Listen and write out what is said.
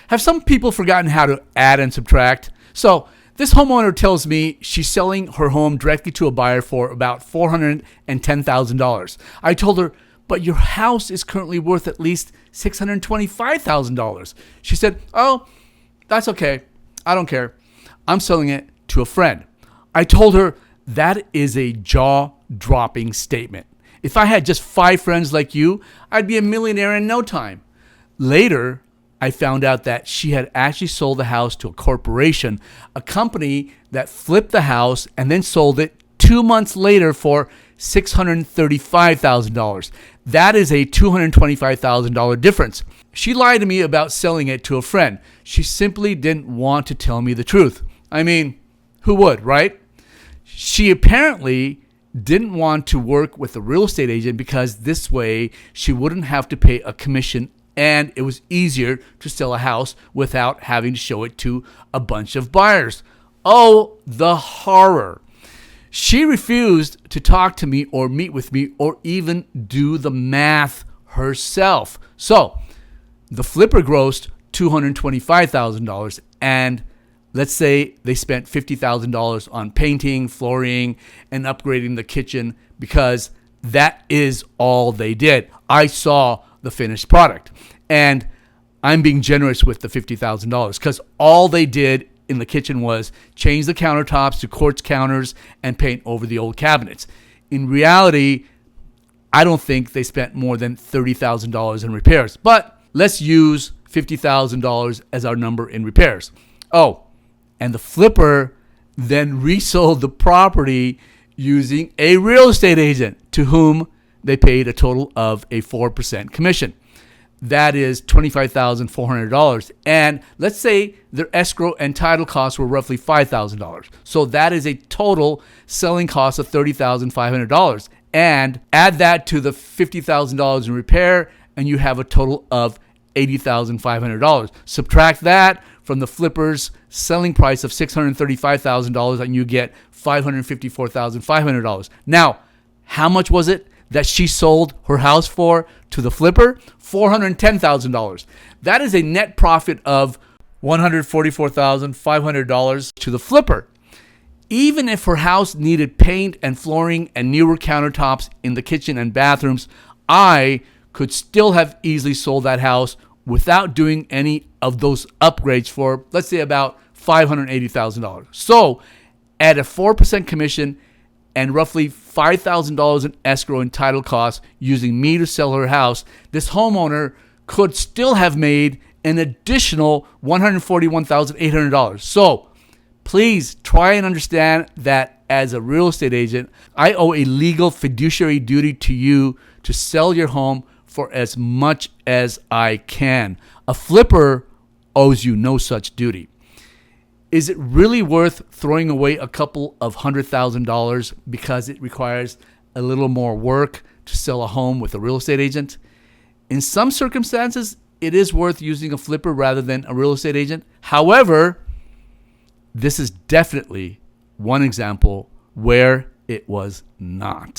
Have some people forgotten how to add and subtract? So this homeowner tells me she's selling her home directly to a buyer for about $410,000. I told her, but your house is currently worth at least $625,000. She said, oh, that's okay. I don't care. I'm selling it to a friend. I told her that is a jaw-dropping statement. If I had just 5 friends like you, I'd be a millionaire in no time. Later, I found out that she had actually sold the house to a corporation, a company that flipped the house and then sold it 2 months later for $635,000. That is a $225,000 difference. She lied to me about selling it to a friend. She simply didn't want to tell me the truth. I mean, who would, right? She apparently didn't want to work with a real estate agent because this way she wouldn't have to pay a commission, and it was easier to sell a house without having to show it to a bunch of buyers. Oh, the horror. She refused to talk to me or meet with me or even do the math herself. So the flipper grossed $225,000, and let's say they spent $50,000 on painting, flooring, and upgrading the kitchen, because that is all they did. I saw the finished product, and I'm being generous with the $50,000 because all they did in the kitchen was change the countertops to quartz counters and paint over the old cabinets. In reality, I don't think they spent more than $30,000 in repairs, but let's use $50,000 as our number in repairs. Oh, and the flipper then resold the property using a real estate agent to whom they paid a total of a 4% commission. That is $25,400. And let's say their escrow and title costs were roughly $5,000. So that is a total selling cost of $30,500. And add that to the $50,000 in repair, and you have a total of $80,500. Subtract that from the flipper's selling price of $635,000, and you get $554,500. Now, how much was it that she sold her house for to the flipper? $410,000. That is a net profit of $144,500 to the flipper. Even if her house needed paint and flooring and newer countertops in the kitchen and bathrooms, I could still have easily sold that house without doing any of those upgrades for, let's say, about $580,000. So at a 4% commission and roughly $5,000 in escrow and title costs using me to sell her house, this homeowner could still have made an additional $141,800. So please try and understand that as a real estate agent, I owe a legal fiduciary duty to you to sell your home for as much as I can. A flipper owes you no such duty. Is it really worth throwing away a couple of $100,000 because it requires a little more work to sell a home with a real estate agent? In some circumstances, it is worth using a flipper rather than a real estate agent. However, this is definitely one example where it was not.